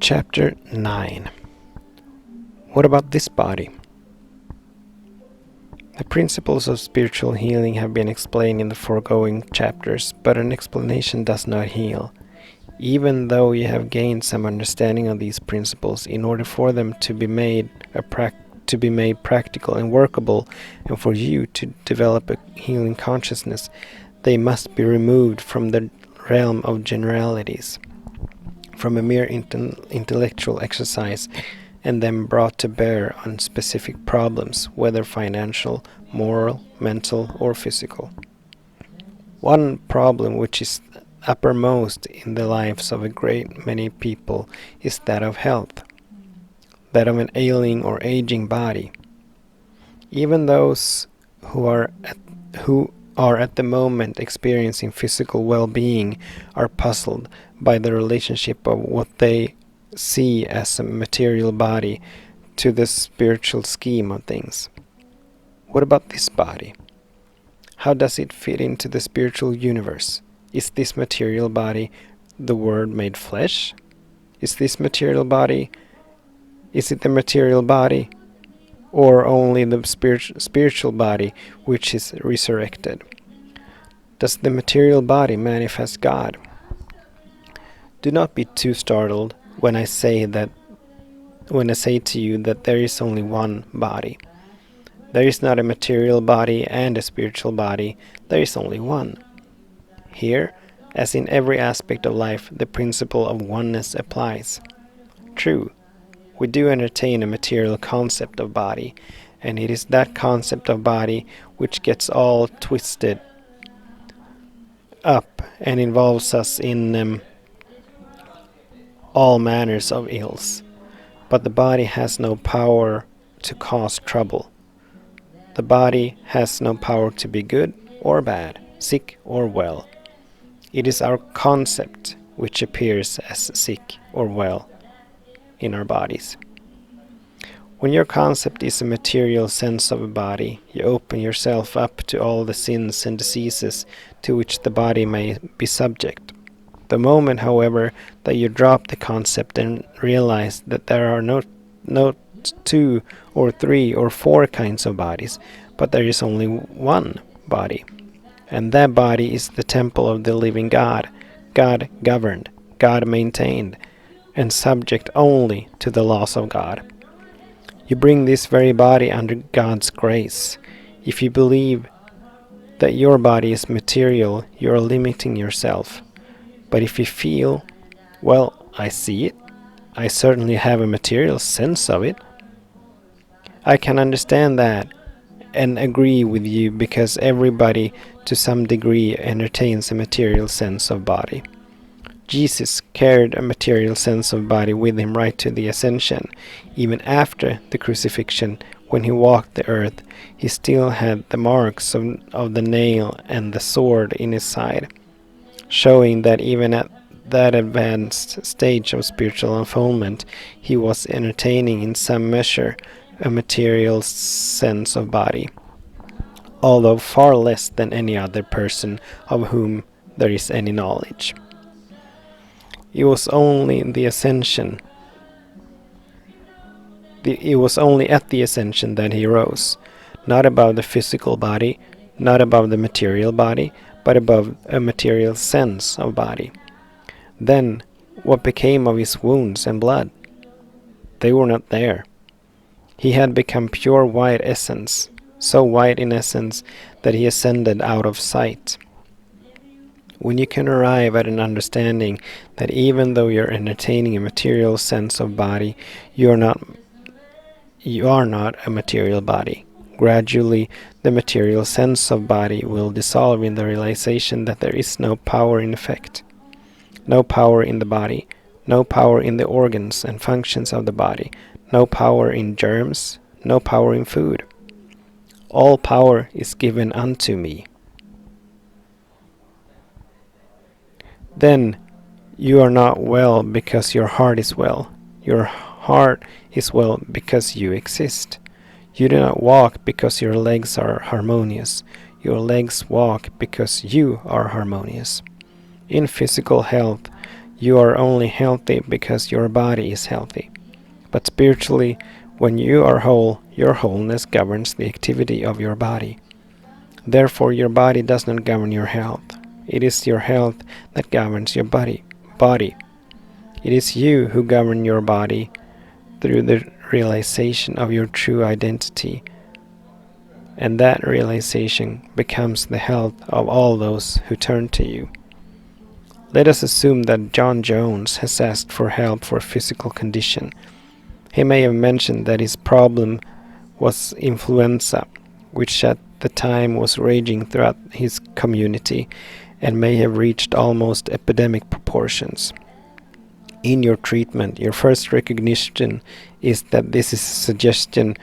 Chapter 9. What about this body? The principles of spiritual healing have been explained in the foregoing chapters, but an explanation does not heal. Even though you have gained some understanding of these principles, in order for them to be made practical and workable, and for you to develop a healing consciousness, they must be removed from the realm of generalities, from a mere intellectual exercise, and then brought to bear on specific problems, whether financial, moral, mental, or physical. One problem which is uppermost in the lives of a great many people is that of health, that of an ailing or aging body. Even those who are at the moment experiencing physical well-being are puzzled by the relationship of what they see as a material body to the spiritual scheme of things. What about this body? How does it fit into the spiritual universe? Is this material body the Word made flesh? Is it the material body, or only the spiritual body which is resurrected? Does the material body manifest God? Do not be too startled when I say to you that there is only one body. There is not a material body and a spiritual body, there is only one. Here, as in every aspect of life, the principle of oneness applies. True, we do entertain a material concept of body, and it is that concept of body which gets all twisted up and involves us in all manners of ills. But the body has no power to cause trouble. The body has no power to be good or bad, sick or well. It is our concept which appears as sick or well in our bodies. When your concept is a material sense of a body, you open yourself up to all the sins and diseases to which the body may be subject. The moment, however, that you drop the concept and realize that there are no 2 or 3 or 4 kinds of bodies, but there is only one body, and that body is the temple of the living God, God governed, God maintained, and subject only to the laws of God. You bring this very body under God's grace. If you believe that your body is material, you are limiting yourself. But if you feel, well, I see it, I certainly have a material sense of it, I can understand that and agree with you, because everybody to some degree entertains a material sense of body. Jesus carried a material sense of body with him right to the ascension. Even after the crucifixion, when he walked the earth, he still had the marks of the nail and the sword in his side, showing that even at that advanced stage of spiritual unfoldment, he was entertaining in some measure a material sense of body, although far less than any other person of whom there is any knowledge. It was only at the ascension that he rose, not above the physical body, not above the material body, but above a material sense of body. Then, what became of his wounds and blood? They were not there. He had become pure white essence, so white in essence that he ascended out of sight. When you can arrive at an understanding that even though you're entertaining a material sense of body, you are not a material body. Gradually, the material sense of body will dissolve in the realization that there is no power in effect, no power in the body, no power in the organs and functions of the body, no power in germs, no power in food. All power is given unto me. Then you are not well because your heart is well. Your heart is well because you exist. You do not walk because your legs are harmonious. Your legs walk because you are harmonious. In physical health, You are only healthy because your body is healthy. But spiritually, when you are whole, your wholeness governs the activity of your body. Therefore, your body does not govern your health. It is your health that governs your body. It is you who govern your body through the realization of your true identity, and that realization becomes the health of all those who turn to you. Let us assume that John Jones has asked for help for a physical condition. He may have mentioned that his problem was influenza, which at the time was raging throughout his community and may have reached almost epidemic proportions. In your treatment, your first recognition is that this is a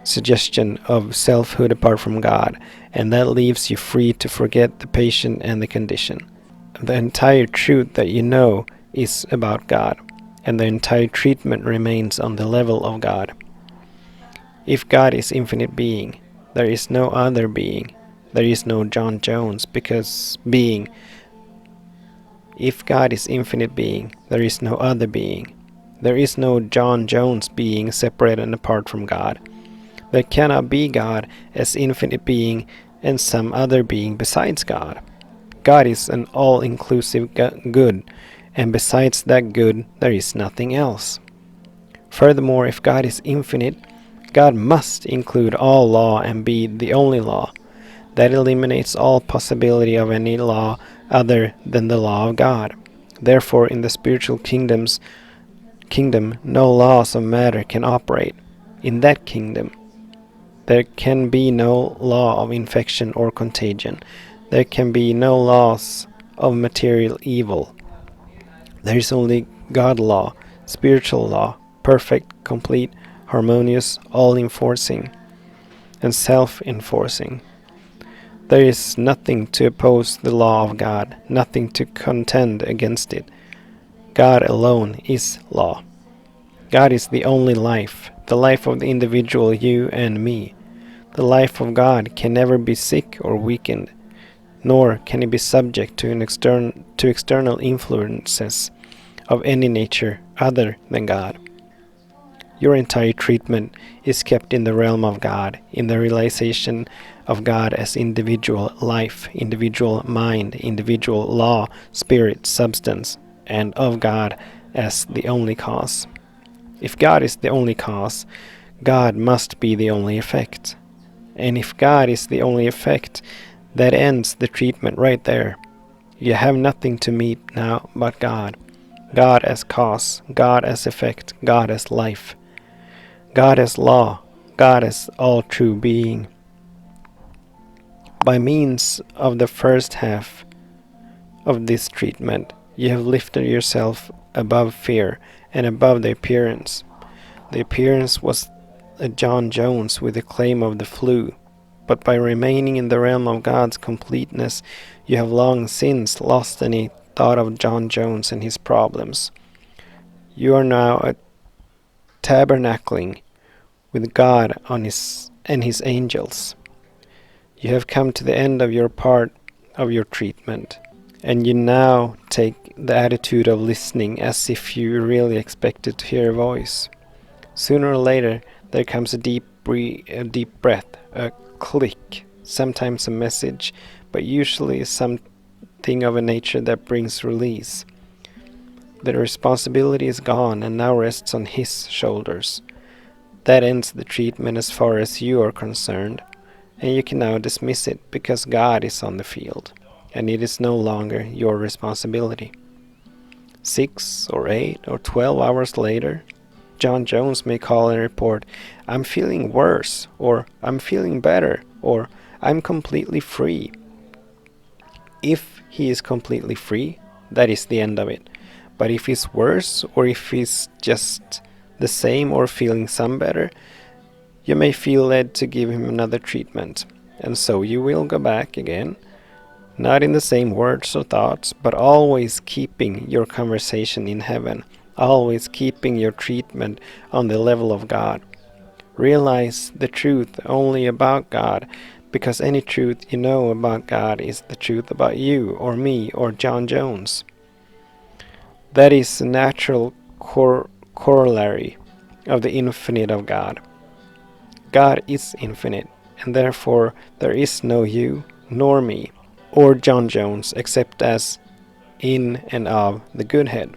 suggestion of selfhood apart from God, and that leaves you free to forget the patient and the condition. The entire truth that you know is about God, and the entire treatment remains on the level of God. If God is infinite being, there is no other being. There is no John Jones because being. If God is infinite being, there is no other being. There is no John Jones being separate and apart from God. There cannot be God as infinite being and some other being besides God. God is an all-inclusive good, and besides that good, there is nothing else. Furthermore, if God is infinite, God must include all law and be the only law. That eliminates all possibility of any law other than the law of God. Therefore, in the spiritual kingdom, no laws of matter can operate. In that kingdom, there can be no law of infection or contagion. There can be no laws of material evil. There is only God law, spiritual law, perfect, complete, harmonious, all-enforcing, and self-enforcing. There is nothing to oppose the law of God, nothing to contend against it. God alone is law. God is the only life, the life of the individual you and me. The life of God can never be sick or weakened, nor can it be subject to external influences of any nature other than God. Your entire treatment is kept in the realm of God, in the realization of God as individual life, individual mind, individual law, spirit, substance, and of God as the only cause. If God is the only cause, God must be the only effect. And if God is the only effect, that ends the treatment right there. You have nothing to meet now but God. God as cause, God as effect, God as life. God as law, God as all true being. By means of the first half of this treatment, you have lifted yourself above fear and above the appearance. The appearance was a John Jones with the claim of the flu, but by remaining in the realm of God's completeness, you have long since lost any thought of John Jones and his problems. You are now tabernacling with God and his angels. You have come to the end of your part of your treatment, and you now take the attitude of listening as if you really expected to hear a voice. Sooner or later, there comes a deep breath, a click, sometimes a message, but usually something of a nature that brings release. The responsibility is gone and now rests on his shoulders. That ends the treatment as far as you are concerned, and you can now dismiss it because God is on the field, and it is no longer your responsibility. 6 or 8 or 12 hours later, John Jones may call and report, "I'm feeling worse," or "I'm feeling better," or "I'm completely free." If he is completely free, that is the end of it. But if he's worse, or if he's just the same or feeling some better, you may feel led to give him another treatment. And so you will go back again, not in the same words or thoughts, but always keeping your conversation in heaven, always keeping your treatment on the level of God. Realize the truth only about God, because any truth you know about God is the truth about you or me or John Jones. That is a natural corollary of the infinite of God. God is infinite, and therefore there is no you, nor me, or John Jones except as in and of the Godhead.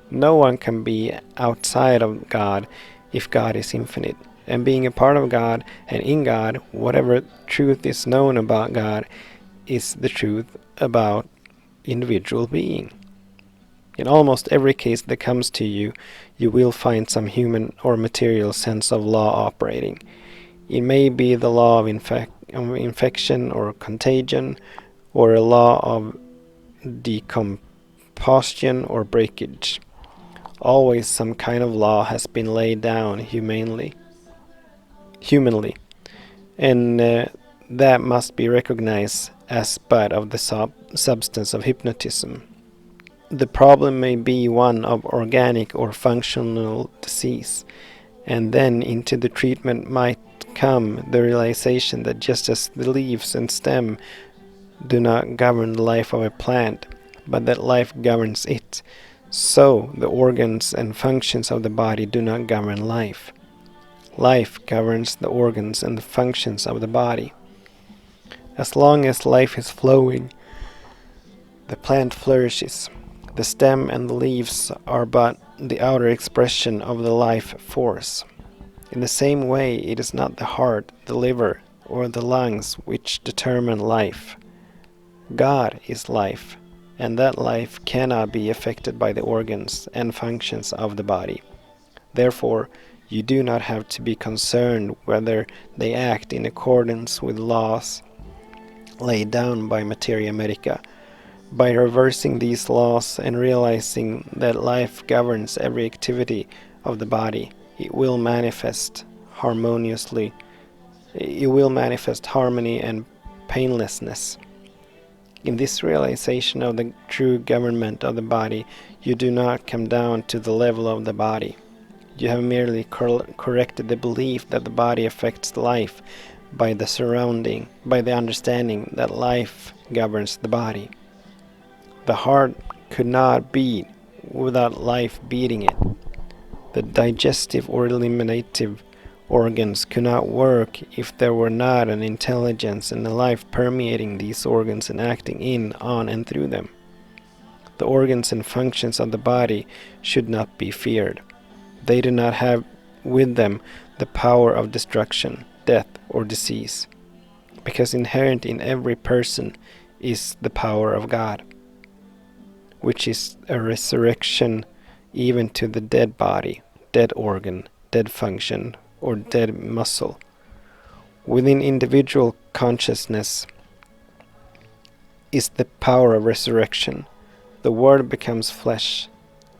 No one can be outside of God if God is infinite. And being a part of God and in God, whatever truth is known about God is the truth about individual being. In almost every case that comes to you, you will find some human or material sense of law operating. It may be the law of infection or contagion, or a law of decomposition or breakage. Always some kind of law has been laid down humanly, and that must be recognized as part of the substance of hypnotism. The problem may be one of organic or functional disease, and then into the treatment might come the realization that just as the leaves and stem do not govern the life of a plant, but that life governs it, so the organs and functions of the body do not govern life. Life governs the organs and the functions of the body. As long as life is flowing, the plant flourishes. The stem and the leaves are but the outer expression of the life force. In the same way, it is not the heart, the liver, or the lungs which determine life. God is life, and that life cannot be affected by the organs and functions of the body. Therefore, you do not have to be concerned whether they act in accordance with laws laid down by Materia Medica. By reversing these laws and realizing that life governs every activity of the body, it will manifest harmoniously. It will manifest harmony and painlessness. In this realization of the true government of the body, you do not come down to the level of the body. You have merely corrected the belief that the body affects life by the understanding that life governs the body. The heart could not beat without life beating it. The digestive or eliminative organs could not work if there were not an intelligence and a life permeating these organs and acting in, on, and through them. The organs and functions of the body should not be feared. They do not have with them the power of destruction, death, or disease, because inherent in every person is the power of God, which is a resurrection even to the dead body, dead organ, dead function, or dead muscle. Within individual consciousness is the power of resurrection. The Word becomes flesh.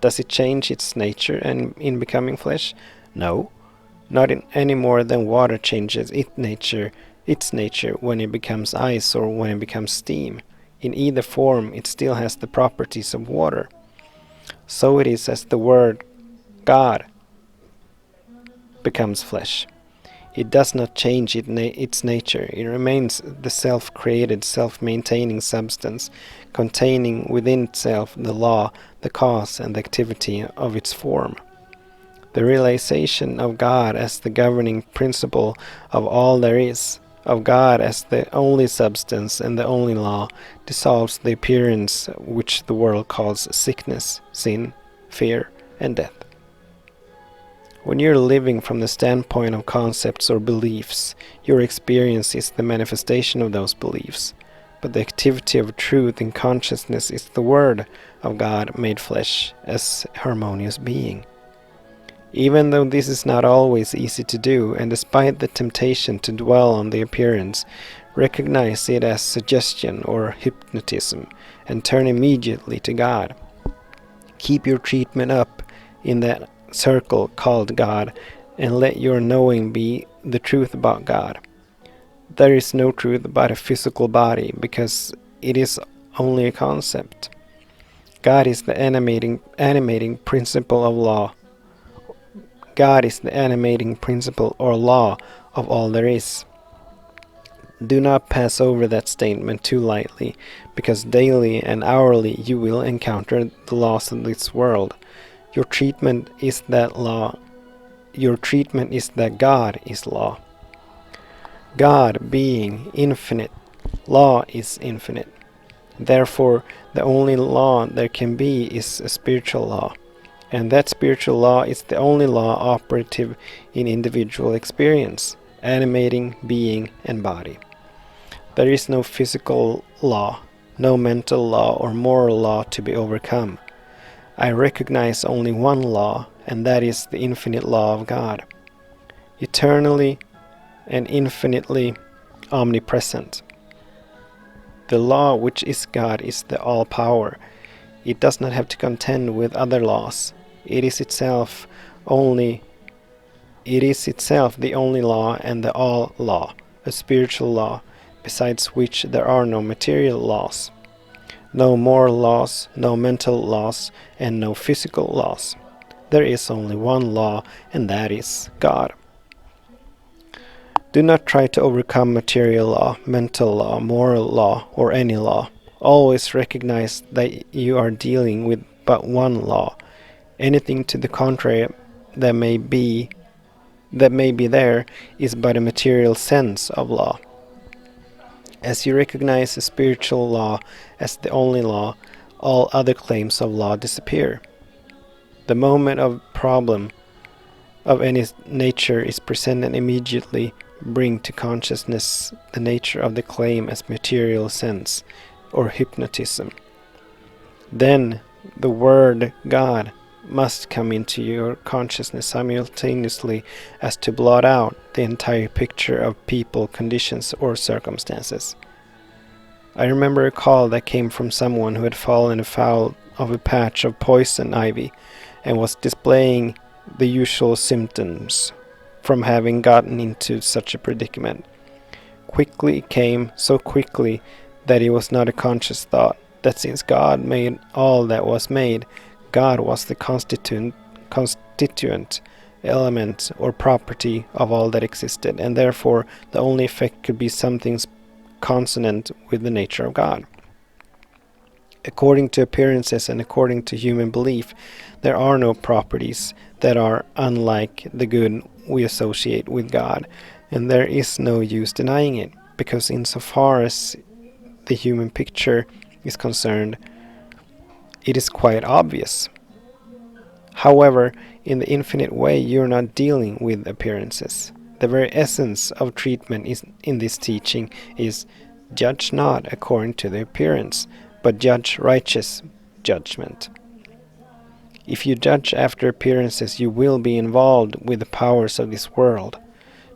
Does it change its nature and in becoming flesh? No, not any more than water changes its nature when it becomes ice or when it becomes steam. In either form, it still has the properties of water. So it is as the Word, God, becomes flesh. It does not change its nature. It remains the self-created, self-maintaining substance, containing within itself the law, the cause, and the activity of its form. The realization of God as the governing principle of all there is, of God as the only substance and the only law, dissolves the appearance which the world calls sickness, sin, fear, and death. When you're living from the standpoint of concepts or beliefs, your experience is the manifestation of those beliefs. But the activity of truth in consciousness is the Word of God made flesh as harmonious being. Even though this is not always easy to do, and despite the temptation to dwell on the appearance, recognize it as suggestion or hypnotism, and turn immediately to God. Keep your treatment up in that circle called God, and let your knowing be the truth about God. There is no truth about a physical body, because it is only a concept. God is the animating principle of law. God is the animating principle or law of all there is. Do not pass over that statement too lightly, because daily and hourly you will encounter the laws of this world. Your treatment is that law. Your treatment is that God is law. God being infinite, law is infinite. Therefore, the only law there can be is a spiritual law. And that spiritual law is the only law operative in individual experience, animating being and body. There is no physical law, no mental law or moral law to be overcome. I recognize only one law, and that is the infinite law of God, eternally and infinitely omnipresent. The law which is God is the all-power. It does not have to contend with other laws. It is itself the only law and the all law, a spiritual law, besides which there are no material laws, no moral laws, no mental laws, and no physical laws. There is only one law, and that is God. Do not try to overcome material law, mental law, moral law, or any law. Always recognize that you are dealing with but one law. Anything to the contrary that may be there is but a material sense of law. As you recognize a spiritual law as the only law, all other claims of law disappear. The moment of problem of any nature is presented, immediately bring to consciousness the nature of the claim as material sense or hypnotism. Then the word God must come into your consciousness simultaneously as to blot out the entire picture of people, conditions, or circumstances. I remember a call that came from someone who had fallen afoul of a patch of poison ivy and was displaying the usual symptoms from having gotten into such a predicament. Quickly it came, so quickly that it was not a conscious thought, that since God made all that was made, God was the constituent element or property of all that existed, and therefore the only effect could be something consonant with the nature of God. According to appearances and according to human belief, there are no properties that are unlike the good we associate with God, and there is no use denying it, because insofar as the human picture is concerned, it is quite obvious. However, in the infinite way, you are not dealing with appearances. The very essence of treatment in this teaching is judge not according to the appearance, but judge righteous judgment. If you judge after appearances, you will be involved with the powers of this world.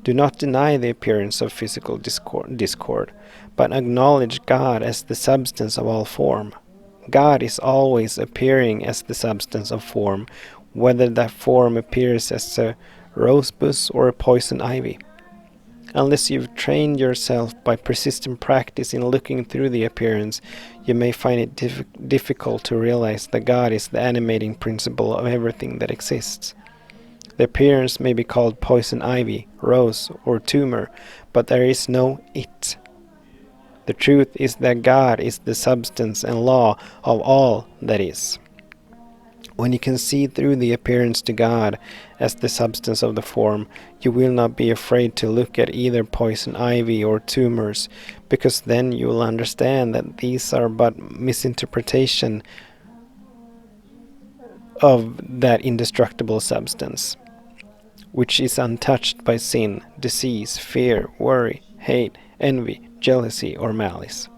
Do not deny the appearance of physical discord, but acknowledge God as the substance of all form. God is always appearing as the substance of form, whether that form appears as a rosebush or a poison ivy. Unless you've trained yourself by persistent practice in looking through the appearance, you may find it difficult to realize that God is the animating principle of everything that exists. The appearance may be called poison ivy, rose, or tumor, but there is no it. The truth is that God is the substance and law of all that is. When you can see through the appearance to God as the substance of the form, you will not be afraid to look at either poison ivy or tumors, because then you will understand that these are but misinterpretation of that indestructible substance, which is untouched by sin, disease, fear, worry, hate, envy, jealousy, or malice.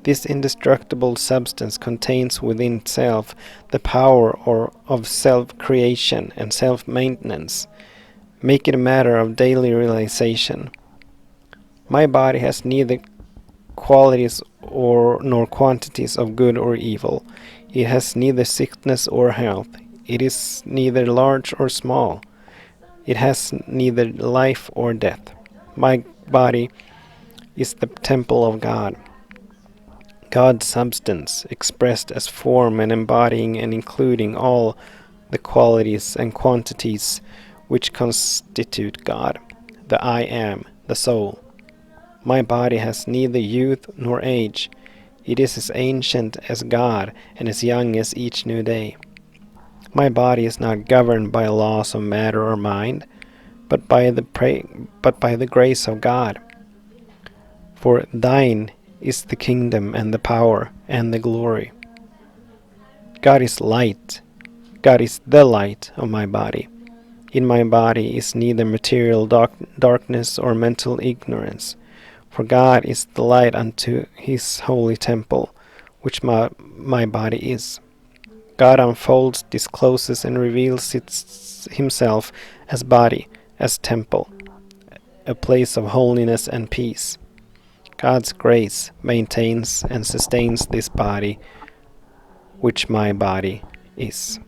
This indestructible substance contains within itself the power of self-creation and self-maintenance. Make it a matter of daily realization. My body has neither qualities nor quantities of good or evil. It has neither sickness or health. It is neither large or small. It has neither life or death. My body is the temple of God. God's substance, expressed as form and embodying and including all the qualities and quantities which constitute God, the I am, the soul, My body has neither youth nor age. It is as ancient as God and as young as each new day. My body is not governed by laws of matter or mind, but by the grace of God. For thine is the kingdom and the power and the glory. God is light. God is the light of my body. In my body is neither material darkness or mental ignorance. For God is the light unto his holy temple, which my body is. God unfolds, discloses, and reveals himself as body, as temple, a place of holiness and peace. God's grace maintains and sustains this body, which my body is.